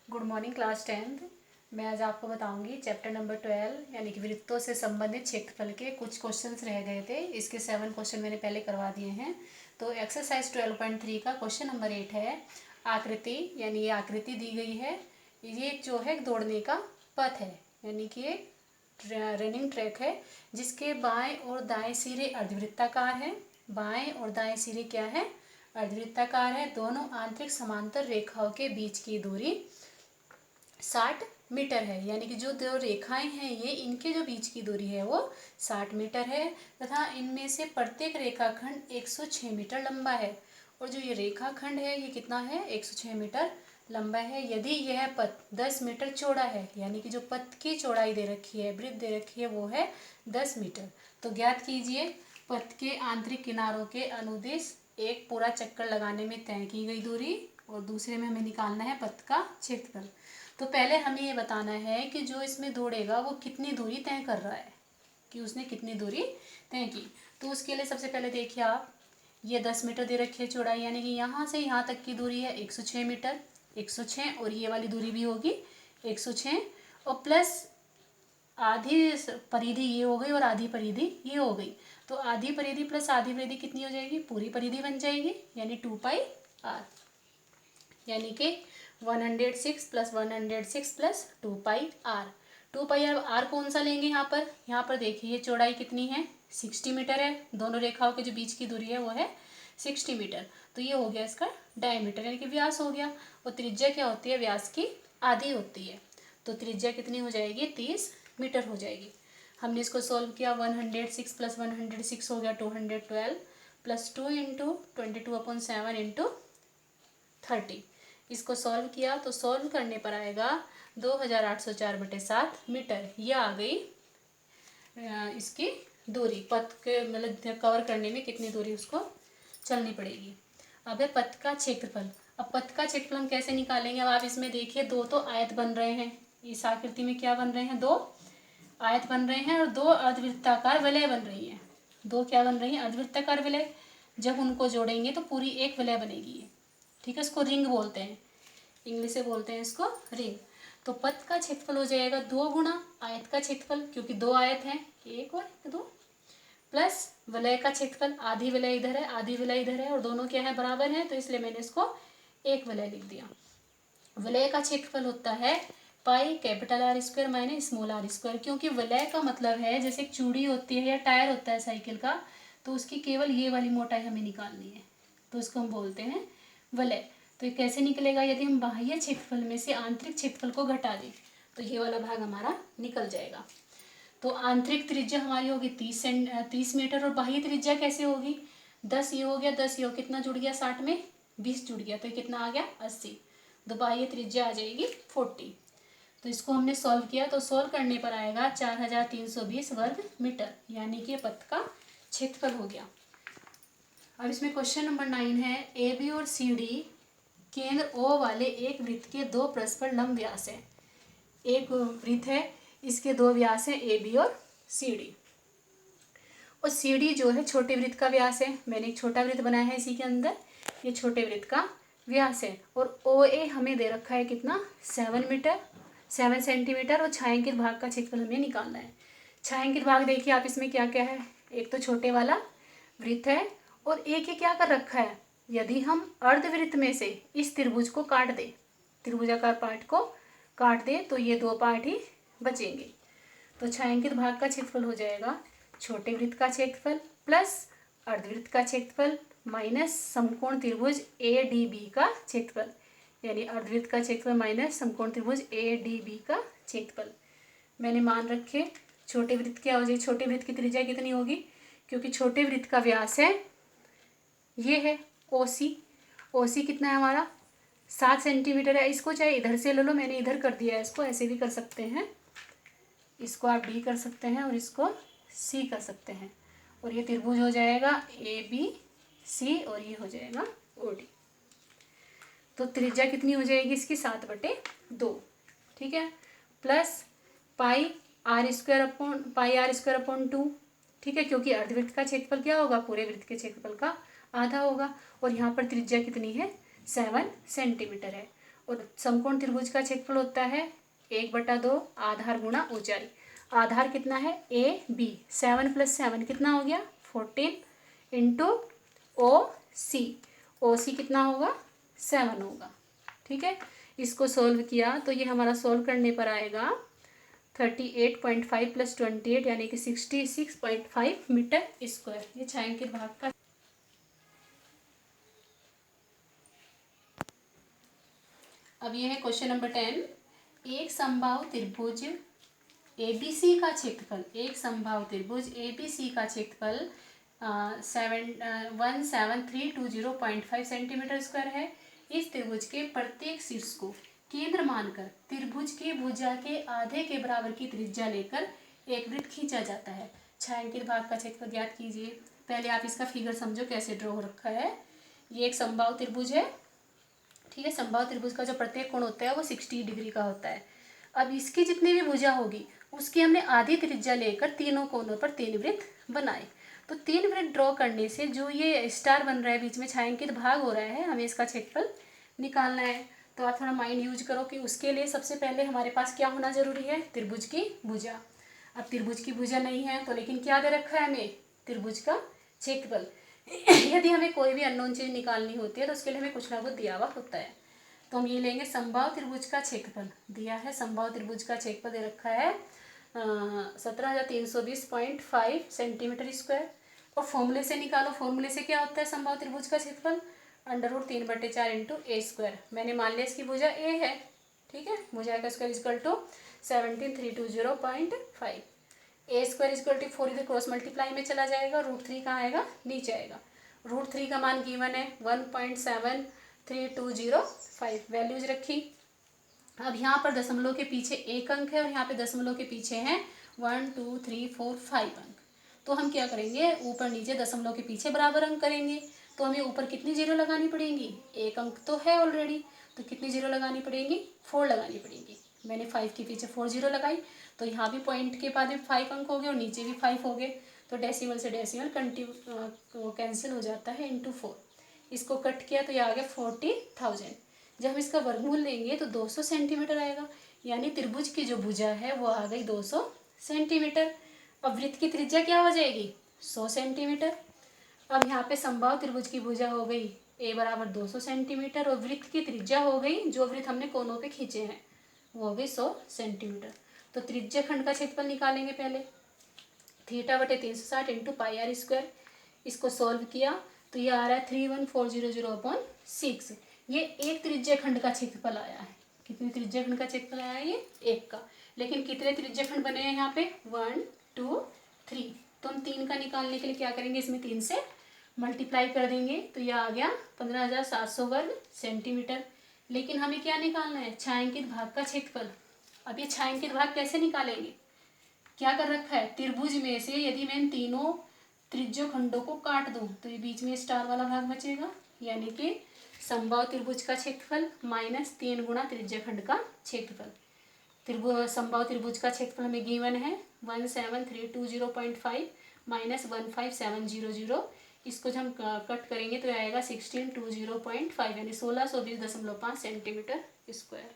Good morning class 10th। मैं आज आपको बताऊंगी चैप्टर नंबर 12 यानी कि वृत्तों से संबंधित क्षेत्रफल के कुछ क्वेश्चंस रह गए थे। इसके 7 क्वेश्चन मैंने पहले करवा दिए हैं। तो एक्सरसाइज 12.3 का क्वेश्चन नंबर 8 है आकृति, यानी ये आकृति दी गई है। ये जो है दौड़ने का पथ है, यानी कि एक रनिंग ट्रैक है जिसके बाएं और दाएं सिरे अर्धवृत्ताकार है। बाएं और दाएं सिरे क्या है? अर्धवृत्ताकार है। दोनों आंतरिक समांतर रेखाओं के बीच की दूरी 60 मीटर है, यानी कि जो दो रेखाएं हैं ये इनके जो बीच की दूरी है वो 60 मीटर है तथा इनमें से प्रत्येक रेखाखंड 106 मीटर लंबा है। और जो ये रेखाखंड है ये कितना है? 106 मीटर लंबा है। यदि यह पथ 10 मीटर चौड़ा है, यानी कि जो पथ की चौड़ाई दे रखी है, वृत्त दे रखी है वो है 10 मीटर, तो ज्ञात कीजिए पथ के आंतरिक किनारों के अनुदिश एक पूरा चक्कर लगाने में तय की गई दूरी, और दूसरे में हमें निकालना है पथ का क्षेत्रफल। तो पहले हमें ये बताना है कि जो इसमें दौड़ेगा वो कितनी दूरी तय कर रहा है, कि उसने कितनी दूरी तय की। तो उसके लिए सबसे पहले देखिए आप, ये 10 मीटर दे रखी है चौड़ाई, यानी कि यहाँ से यहाँ तक की दूरी है 106 मीटर। 106 और ये वाली दूरी भी होगी 106, और प्लस आधी परिधि ये हो गई और आधी परिधि ये हो गई। तो आधी परिधि प्लस आधी परिधि कितनी हो जाएगी? पूरी परिधि बन जाएगी, यानी 2πr, यानी कि 106 plus 106 plus 2πr। 2πr are कौन सा लेंगे यहाँ पर? यहाँ पर देखिए ये चौड़ाई कितनी है? 60 मीटर है। दोनों रेखाओं के जो बीच की दूरी है वो है 60 मीटर। तो ये हो गया इसका डायमीटर, यानी कि व्यास हो गया। और त्रिज्या क्या होती है? व्यास की आधी होती है। तो त्रिज्या कितनी हो जाएगी? 30 मीटर हो जाएगी। हमने इसको सॉल्व किया, 106 प्लस 106 हो गया 212 प्लस 2 इंटू 22/7 इंटू 30। इसको सॉल्व किया तो सॉल्व करने पर आएगा 2804/7 मीटर। ये आ गई इसकी दूरी, पथ के मतलब कवर करने में कितनी दूरी उसको चलनी पड़ेगी। अब है पथ का क्षेत्रफल। अब पथ का क्षेत्रफल हम कैसे निकालेंगे? अब आप इसमें देखिए दो तो आयत बन रहे हैं। इस आकृति में क्या बन रहे हैं? दो आयत बन रहे हैं और दो अर्धवृत्ताकार वलय बन रही हैं। दो क्या बन रही हैं? अर्धवृत्ताकार वलय। जब उनको जोड़ेंगे तो पूरी एक वलय बनेगी ये, ठीक है। इसको रिंग बोलते हैं, इंग्लिश से बोलते हैं इसको रिंग। तो पथ का क्षेत्रफल हो जाएगा 2 गुना आयत का क्षेत्रफल, क्योंकि दो आयत हैं, एक और दो, प्लस वलय का क्षेत्रफल। आधी वलय इधर है, आधी वलय इधर है, और दोनों क्या है? बराबर है, तो इसलिए मैंने इसको एक वलय लिख दिया। वलय का क्षेत्रफल होता है pi capital R square minus small r square, क्योंकि वलय का मतलब है जैसे एक चूड़ी होती है या टायर होता है साइकिल का, तो उसकी केवल ये वाली मोटाई हमें निकालनी है, तो इसको हम बोलते हैं वलय। तो ये कैसे निकलेगा? यदि हम बाह्य क्षेत्रफल में से आंतरिक क्षेत्रफल को घटा दें तो ये वाला भाग हमारा निकल जाएगा। तो आंतरिक त्रिज्या हमारी होगी 30 मीटर, और बाह्य त्रिज्या कैसे होगी? 10 ये हो गया, 10 ये हो, कितना जुड़ गया? 60 में 20 जुड़ गया, तो कितना आ गया? 80। तो बाह्य त्रिज्या आ जाएगी 40। तो इसको हमने सॉल्व किया, तो सॉल्व करने पर आएगा 4320 वर्ग मीटर, यानी कि पथ का क्षेत्रफल हो गया। अब इसमें क्वेश्चन नंबर 9 है, ए बी और सी डी केंद्र ओ वाले एक वृत्त के दो परस्पर लंब व्यास है। एक वृत्त है, इसके दो व्यास है ए बी और सी डी, और सी डी जो है छोटे वृत्त का व्यास है। मैंने एक छोटा वृत्त बनाया है इसी के अंदर, ये छोटे वृत्त का व्यास है। और ओ ए हमें दे रखा है कितना? 7 सेंटीमीटर, और छायांकित भाग का क्षेत्रफल हमें निकालना है। छायांकित भाग देखिए आप, इसमें क्या क्या है? एक तो छोटे वाला वृत्त है, और एक ये क्या कर रखा है? यदि हम अर्धवृत्त में से इस त्रिभुज को काट दें, त्रिभुजाकार पार्ट को काट दें, तो ये दो पार्ट ही बचेंगे। तो छायांकित भाग का क्षेत्रफल हो जाएगा छोटे वृत्त का क्षेत्रफल प्लस अर्धवृत्त का क्षेत्रफल माइनस समकोण त्रिभुज ए डी बी का क्षेत्रफल, यानी अर्धवृत्त का क्षेत्रफल माइनस समकोण त्रिभुज ए डी बी का क्षेत्रफल। मैंने मान रखे छोटे वृत्त क्या हो जाए? छोटे वृत्त की त्रिज्या कितनी होगी? क्योंकि छोटे वृत्त का व्यास है ये है ओसी। ओसी कितना है हमारा? 7 सेंटीमीटर है। इसको चाहे इधर से ले लो, मैंने इधर कर दिया है, इसको ऐसे भी कर सकते हैं, इसको आप डी कर सकते हैं और इसको सी कर सकते हैं, और ये त्रिभुज हो जाएगा ए बी सी, और ये हो जाएगा ओ डी। तो त्रिज्या कितनी हो जाएगी इसकी? 7/2, ठीक है, plus pi r square upon 2, ठीक है, क्योंकि अर्धवृत्त का क्षेत्रफल क्या होगा? पूरे वृत्त के क्षेत्रफल का आधा होगा। और यहाँ पर त्रिज्या कितनी है? 7 सेंटीमीटर है। और समकोण त्रिभुज का क्षेत्रफल होता है 1/2 आधार गुणा ऊंचाई। आधार कितना है ए बी, 7 + 7 कितना हो गया 14 इंटू ओ सी कितना होगा 7 होगा। ठीक है, इसको सोल्व किया तो ये हमारा सोल्व करने पर आएगा 38.5 + 28 यानी कि 66.5 मीटर स्क्वायर। ये छायांकित भाग का। अब ये है क्वेश्चन नंबर 10। एक समबाहु त्रिभुज ABC का क्षेत्रफल, एक समबाहु त्रिभुज ABC का क्षेत्रफल 17320.5 सेंटीमीटर स्क्वायर है। इस त्रिभुज के प्रत्येक शीर्ष को केंद्र मानकर त्रिभुज के भुजा के आधे के बराबर की त्रिज्या लेकर एक वृत्त खींचा जाता है। छायांकित भाग का क्षेत्रफल ज्ञात कीजिए। पहले आप इसका फिगर समझो कैसे ड्रॉ हो रखा है। ये एक समबाहु त्रिभुज है। ठीक है, समबाहु त्रिभुज का जो प्रत्येक कोण होता है वो 60 डिग्री का होता है। अब इसकी जितनी भी भुजा होगी उसकी हमने आधी त्रिज्या लेकर तीनों कोनों पर 3 वृत्त बनाए। तो 3 वृत्त ड्रॉ करने से जो ये स्टार बन रहा है बीच में छायांकित भाग हो रहा है, हमें इसका क्षेत्रफल निकालना है। तो आप थोड़ा माइंड यूज करो कि उसके लिए सबसे पहले हमारे पास क्या होना जरूरी है, त्रिभुज की भुजा। अब त्रिभुज की भुजा नहीं है तो लेकिन क्या दे रखा है हमें, त्रिभुज का क्षेत्रफल। यदि हमें कोई भी अननोन चीज निकालनी होती है तो उसके लिए हमें कुछ ना कुछ दिया हुआ होता है। तो हम ये लेंगे समबाहु त्रिभुज का क्षेत्रफल दिया है। समबाहु त्रिभुज का क्षेत्रफल दे रखा है 17,320.5 सेंटीमीटर स्क्वायर। और फॉर्मूले से निकालो। फॉर्मूले से क्या होता है समबाहु त्रिभुज का क्षेत्रफल, √3/4 इंटू ए स्क्वायर। मैंने मान लिया इसकी भुजा ए है। ठीक है, भुजा का square equal to 17,320.5। A square equal to 4 इधर क्रॉस मल्टीप्लाई में चला जाएगा, √3 कहाँ आएगा नीचे आएगा। √3 का मान गिवन है 1.7205 वैल्यूज रखी। अब यहाँ पर दशमलव के पीछे एक अंक है और यहाँ पे दशमलव के पीछे हैं 1 2 3 4 5 अंक। तो हम क्या करेंगे, ऊपर नीचे दशमलव के पीछे बराबर अंक करेंगे। तो हमें ऊपर कितनी जीरो लगानी पड़ेंगी, एक अंक तो है ऑलरेडी, तो कितनी जीरो लगानी पड़ेंगी 4 लगानी पड़ेंगी। मैंने 5 के पीछे 4 जीरो लगाई तो यहाँ भी पॉइंट के बाद में 5 अंक हो गए और नीचे भी 5 हो गए। तो डेसिमल से डेसिमल कैंसिल हो जाता है इंटू 4। इसको कट किया तो ये आ गया 40,000। जब हम इसका वर्गमूल लेंगे तो 200 सेंटीमीटर आएगा। यानी त्रिभुज की जो भुजा है वो आ गई 200 सेंटीमीटर। अब वृत्त की त्रिज्या क्या हो जाएगी 100 सेंटीमीटर। अब यहाँ पे समबाहु त्रिभुज की भुजा हो गई a बराबर 200 सेंटीमीटर और वृत्त की त्रिज्या हो गई, जो वृत्त हमने कोनों पे खींचे हैं वो हो गई 100 सेंटीमीटर। तो त्रिज्या खंड का क्षेत्रफल निकालेंगे पहले, θ/360 इंटू πr²। इसको सॉल्व किया तो ये आ रहा है 31,400/6। ये एक त्रिज्या खंड का क्षेत्रफल आया है। कितनी त्रिज्या खंड का क्षेत्रफल आया है ये एक का। लेकिन कितने त्रिज्या खंड बने हैं यहाँ पे 1 2 3। तो हम 3 का निकालने के लिए क्या करेंगे, इसमें 3 से मल्टीप्लाई कर देंगे तो यह आ गया 15,700 वर्ग सेंटीमीटर। लेकिन हमें क्या निकालना है, छायांकित भाग का क्षेत्रफल। अब ये छायांकित भाग कैसे निकालेंगे, क्या कर रखा है, त्रिभुज में से यदि मैं इन तीनों त्रिज्य खंडों को काट दूं तो ये बीच में स्टार वाला भाग बचेगा। यानी कि समबाहु त्रिभुज का क्षेत्रफल माइनस 3 गुणा त्रिज्य खंड का क्षेत्रफल। समबाहु त्रिभुज का क्षेत्रफल हमें गिवन है 17320.5 माइनस 15700। इसको जब हम कट करेंगे तो आएगा 1620.5 यानी 1620.5 सेंटीमीटर स्क्वायर।